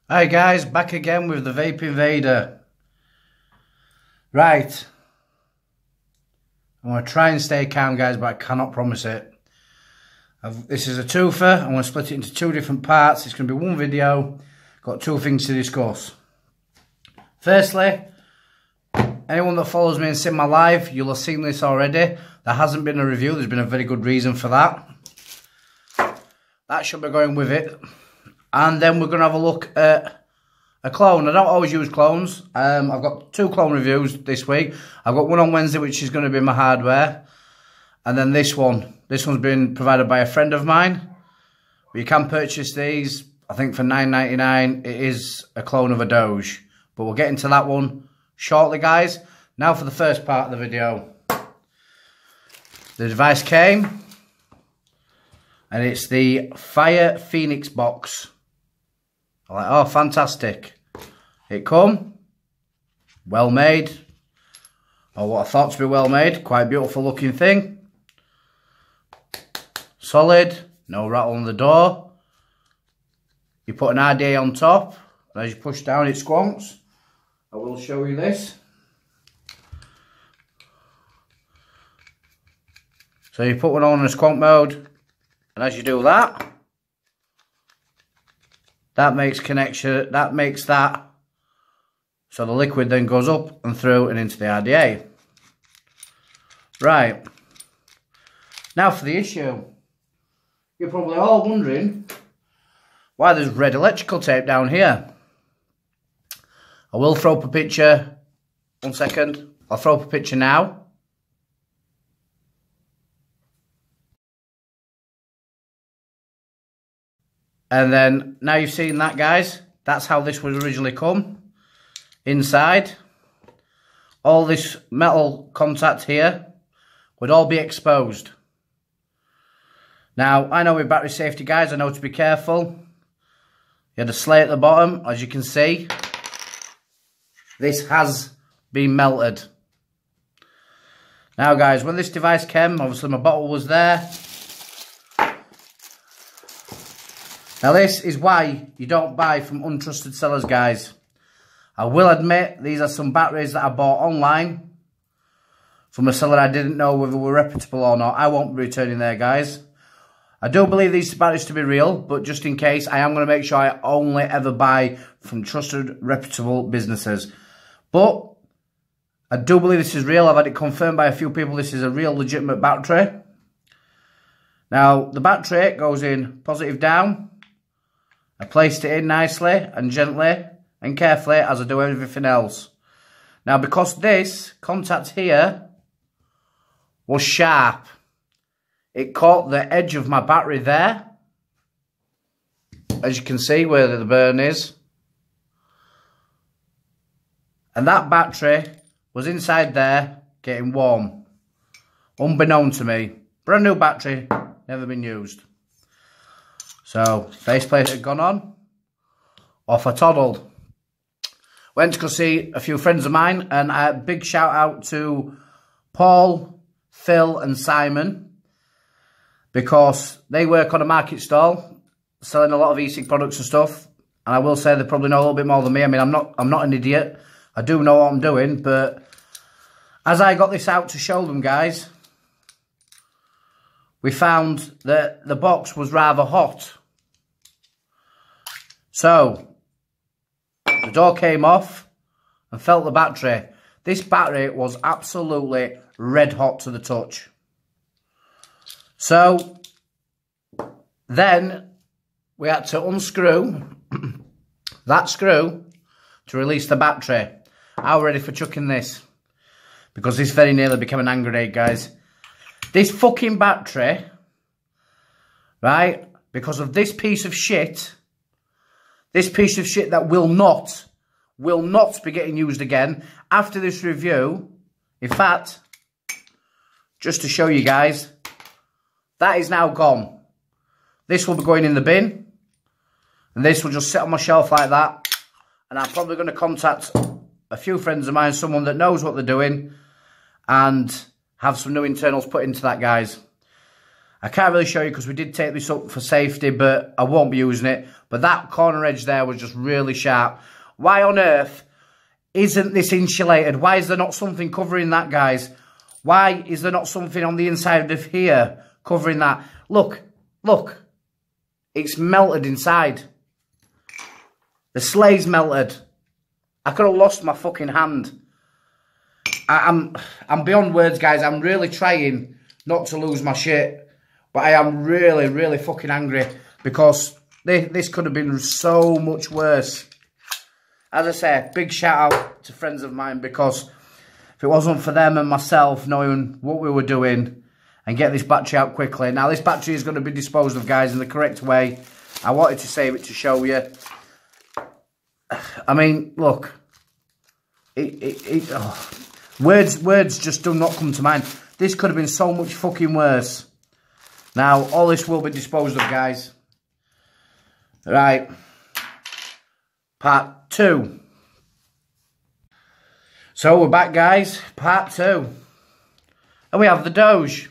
Hi guys, back again with the Vape Invader. Right, I'm going to try and stay calm guys, but I cannot promise it. This is a twofer. I'm going to split it into two different parts. It's going to be one video. Got two things to discuss. Firstly, anyone that follows me and seen my live, you'll have seen this already. There hasn't been a review. There's been a very good reason for that. That should be going with it. And then we're going to have a look at a clone. I don't always use clones. I've got two clone reviews this week. I've got one on Wednesday, which is going to be my hardware. And then this one. This one's been provided by a friend of mine. But you can purchase these, I think, for $9.99. It is a clone of a Doge. But we'll get into that one shortly, guys. Now for the first part of the video. The device came. And it's the Fire Phoenix box. I'm like, oh, fantastic. It come. Well made. Or what I thought to be well made. Quite beautiful looking thing. Solid. No rattle on the door. You put an RDA on top. And as you push down, it squonks. I will show you this. So you put one on in a squonk mode. And as you do that, that makes connection, that makes that, so the liquid then goes up and through and into the RDA. Right, now for the issue. You're probably all wondering why there's red electrical tape down here. I will throw up a picture, 1 second, I'll throw up a picture now. And then, now you've seen that, guys, that's how this would originally come. Inside, all this metal contact here would all be exposed. Now, I know with battery safety, guys, I know to be careful. You had a slate at the bottom, as you can see. This has been melted. Now, guys, when this device came, obviously my bottle was there. Now this is why you don't buy from untrusted sellers, guys. I will admit these are some batteries that I bought online from a seller I didn't know whether were reputable or not. I won't be returning there, guys. I do believe these batteries to be real, but just in case, I am going to make sure I only ever buy from trusted, reputable businesses. But I do believe this is real. I've had it confirmed by a few people this is a real legitimate battery. Now, the battery goes in positive down. I placed it in nicely and gently and carefully as I do everything else. Now, because this contact here was sharp, it caught the edge of my battery there. As you can see where the burn is. And that battery was inside there getting warm. Unbeknown to me. Brand new battery, never been used. So, faceplate had gone on, off I toddled. Went to go see a few friends of mine, and a big shout out to Paul, Phil and Simon, because they work on a market stall, selling a lot of e-cig products and stuff, and I will say they probably know a little bit more than me. I mean, I'm not an idiot, I do know what I'm doing, but as I got this out to show them, guys, we found that the box was rather hot. So, the door came off and felt the battery. This battery was absolutely red hot to the touch. So, then we had to unscrew that screw to release the battery. I'm ready for chucking this, because this very nearly became an hand grenade, guys. This fucking battery, right, because of this piece of shit that will not be getting used again after this review. In fact, just to show you guys, that is now gone. This will be going in the bin, and this will just sit on my shelf like that, and I'm probably going to contact a few friends of mine, someone that knows what they're doing, and have some new internals put into that, guys. I can't really show you because we did take this up for safety, but I won't be using it. But that corner edge there was just really sharp. Why on earth isn't this insulated? Why is there not something covering that, guys? Why is there not something on the inside of here covering that? Look, look. It's melted inside. The slay's melted. I could have lost my fucking hand. I'm beyond words, guys. I'm really trying not to lose my shit. But I am really, really fucking angry because this could have been so much worse. As I say, big shout out to friends of mine because if it wasn't for them and myself knowing what we were doing and get this battery out quickly. Now, this battery is going to be disposed of, guys, in the correct way. I wanted to save it to show you. I mean, look. Words just do not come to mind. This could have been so much fucking worse. Now, all this will be disposed of, guys. Right. Part 2. So, we're back, guys. Part 2. And we have the Doge.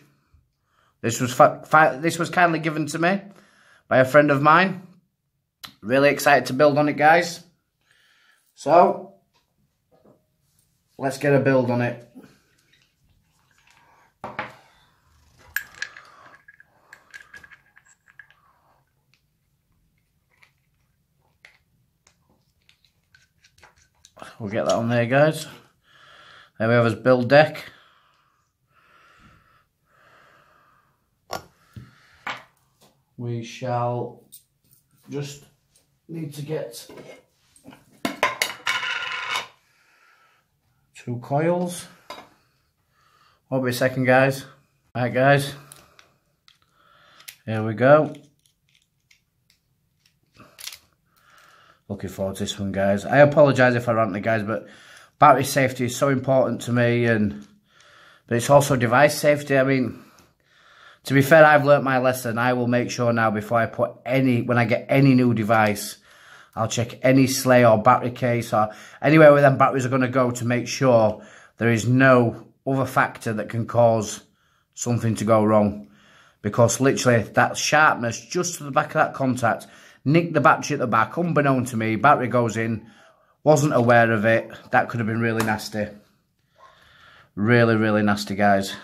This was kindly given to me by a friend of mine. Really excited to build on it, guys. So, let's get a build on it. We'll get that on there, guys. There we have his build deck. We shall just need to get 2 coils. Won't be a second, guys. Alright, guys. Here we go. Looking forward to this one, guys. I apologise if I rant, guys, but battery safety is so important to me, but it's also device safety. I mean, to be fair, I've learnt my lesson. I will make sure now before I put when I get any new device, I'll check any sleigh or battery case or anywhere where them batteries are going to go to make sure there is no other factor that can cause something to go wrong. Because literally that sharpness just to the back of that contact nicked the battery at the back, unbeknown to me. Battery goes in, wasn't aware of it. That could have been really nasty. Really, really nasty, guys.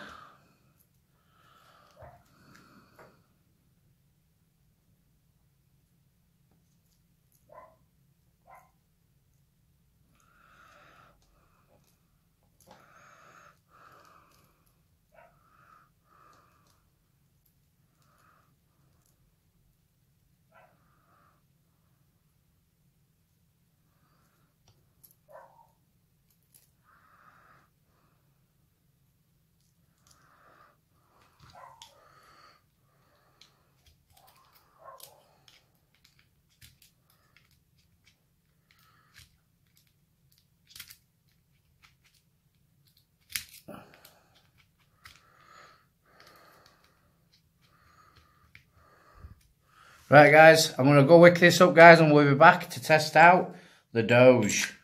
Right, guys, I'm going to go wick this up, guys, and we'll be back to test out the Doge.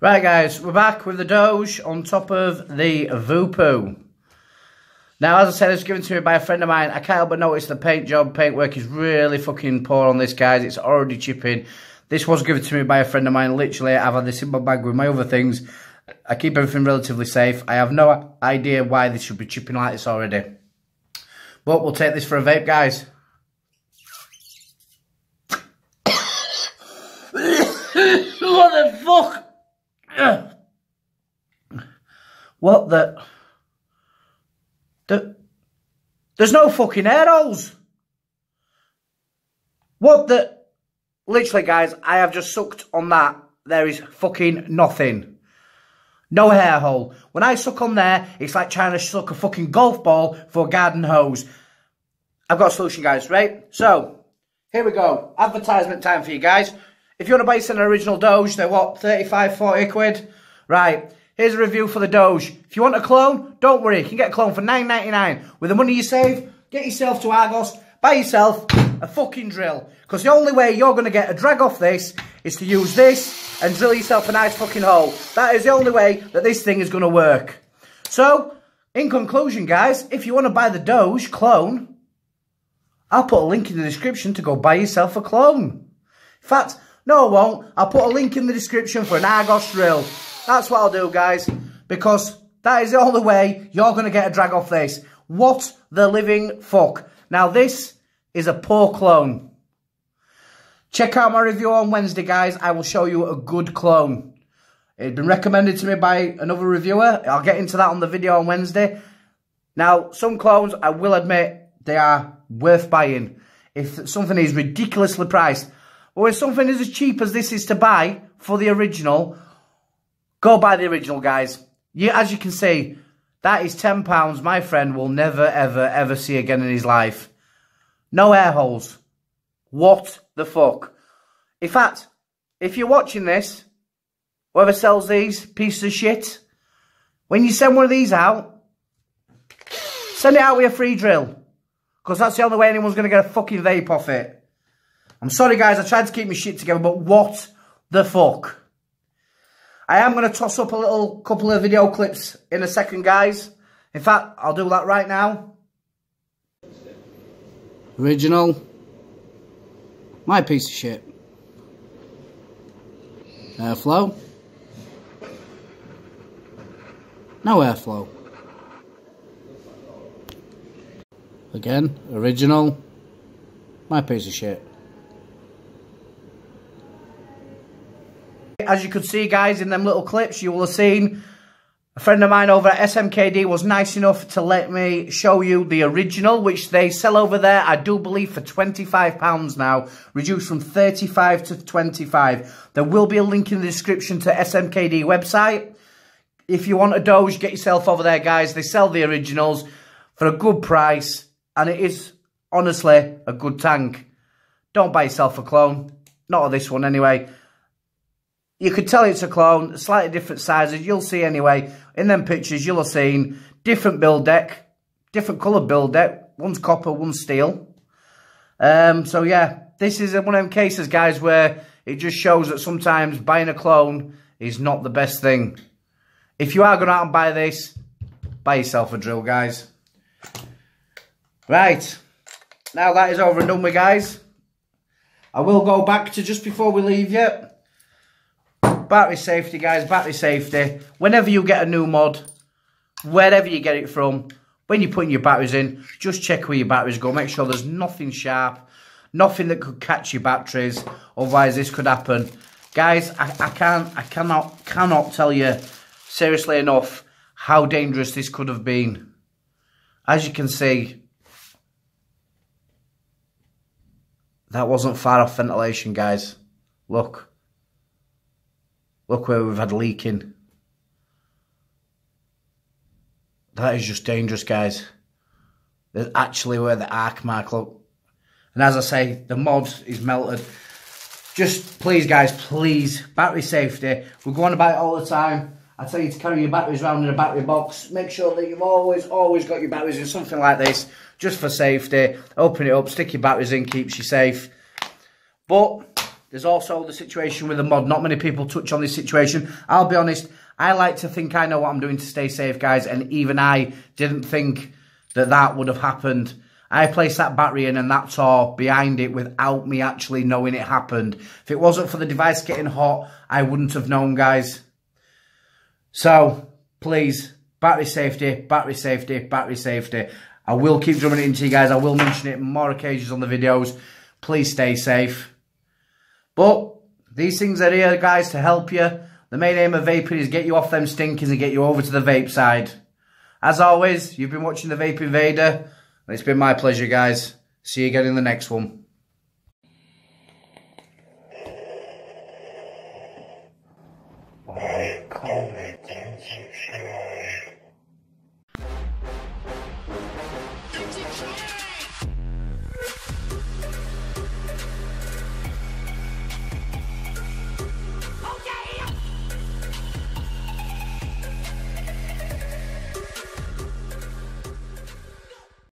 Right, guys, we're back with the Doge on top of the Vape. Now, as I said, it's given to me by a friend of mine. I can't help but notice the paintwork is really fucking poor on this, guys. It's already chipping. This was given to me by a friend of mine. Literally, I've had this in my bag with my other things. I keep everything relatively safe. I have no idea why this should be chipping like this already. But we'll take this for a vape, guys. What the fuck? What the... There's no fucking air holes. What the... Literally, guys, I have just sucked on that. There is fucking nothing. No hair hole. When I suck on there, it's like trying to suck a fucking golf ball for a garden hose. I've got a solution, guys, right? So, here we go. Advertisement time for you guys. If you want to buy an original Doge, they're what, 35, 40 quid? Right, here's a review for the Doge. If you want a clone, don't worry, you can get a clone for $9.99. With the money you save, get yourself to Argos, buy yourself a fucking drill. Because the only way you're going to get a drag off this is to use this and drill yourself a nice fucking hole. That is the only way that this thing is going to work. So, in conclusion, guys, if you want to buy the Doge clone, I'll put a link in the description to go buy yourself a clone. In fact, no, I won't. I'll put a link in the description for an Argos drill. That's what I'll do, guys, because that is the only way you're going to get a drag off this. What the living fuck. Now, this is a poor clone. Check out my review on Wednesday, guys. I will show you a good clone. It's been recommended to me by another reviewer. I'll get into that on the video on Wednesday. Now, some clones, I will admit, they are worth buying. If something is ridiculously priced, or if something is as cheap as this is to buy for the original, go buy the original, guys. As you can see, that is £10 my friend will never, ever, ever see again in his life. No air holes. What the fuck? In fact, if you're watching this, whoever sells these pieces of shit, when you send one of these out, send it out with a free drill. Because that's the only way anyone's going to get a fucking vape off it. I'm sorry, guys, I tried to keep my shit together, but what the fuck? I am going to toss up a couple of video clips in a second, guys. In fact, I'll do that right now. Original. My piece of shit. Airflow. No airflow. Again, original. My piece of shit. As you could see, guys, in them little clips, you will have seen a friend of mine over at Smkd was nice enough to let me show you the original, which they sell over there, I do believe, for £25 now, reduced from 35 to 25. There will be a link in the description to Smkd website. If you want a Doge, get yourself over there, guys. They sell the originals for a good price, and it is, honestly, a good tank. Don't buy yourself a clone. Not of this one, anyway. You could tell it's a clone, slightly different sizes. You'll see anyway. In them pictures, you'll have seen different build deck, different coloured build deck. One's copper, one's steel. So, yeah, this is one of them cases, guys, where it just shows that sometimes buying a clone is not the best thing. If you are going out and buy this, buy yourself a drill, guys. Right. Now that is over and done with, guys. I will go back to just before we leave you. Battery safety, guys, battery safety. Whenever you get a new mod, wherever you get it from, when you're putting your batteries in, just check where your batteries go. Make sure there's nothing sharp, nothing that could catch your batteries. Otherwise, this could happen. Guys, I cannot tell you seriously enough how dangerous this could have been. As you can see, that wasn't far off ventilation, guys. Look. Look where we've had leaking. That is just dangerous, guys. There's actually where the arc mark, look. And as I say, the mod is melted. Just please, guys, please, battery safety. We go on about it all the time. I tell you to carry your batteries around in a battery box. Make sure that you've always got your batteries in something like this, just for safety. Open it up, stick your batteries in, keeps you safe. But there's also the situation with the mod. Not many people touch on this situation. I'll be honest, I like to think I know what I'm doing to stay safe, guys, and even I didn't think that that would have happened. I placed that battery in and that tore behind it without me actually knowing it happened. If it wasn't for the device getting hot, I wouldn't have known, guys. So, please, battery safety, battery safety, battery safety. I will keep drumming it into you guys. I will mention it on more occasions on the videos. Please stay safe. But these things are here, guys, to help you. The main aim of vaping is get you off them stinkers and get you over to the vape side. As always, you've been watching the Vape Invader. And it's been my pleasure, guys. See you again in the next one. Oh,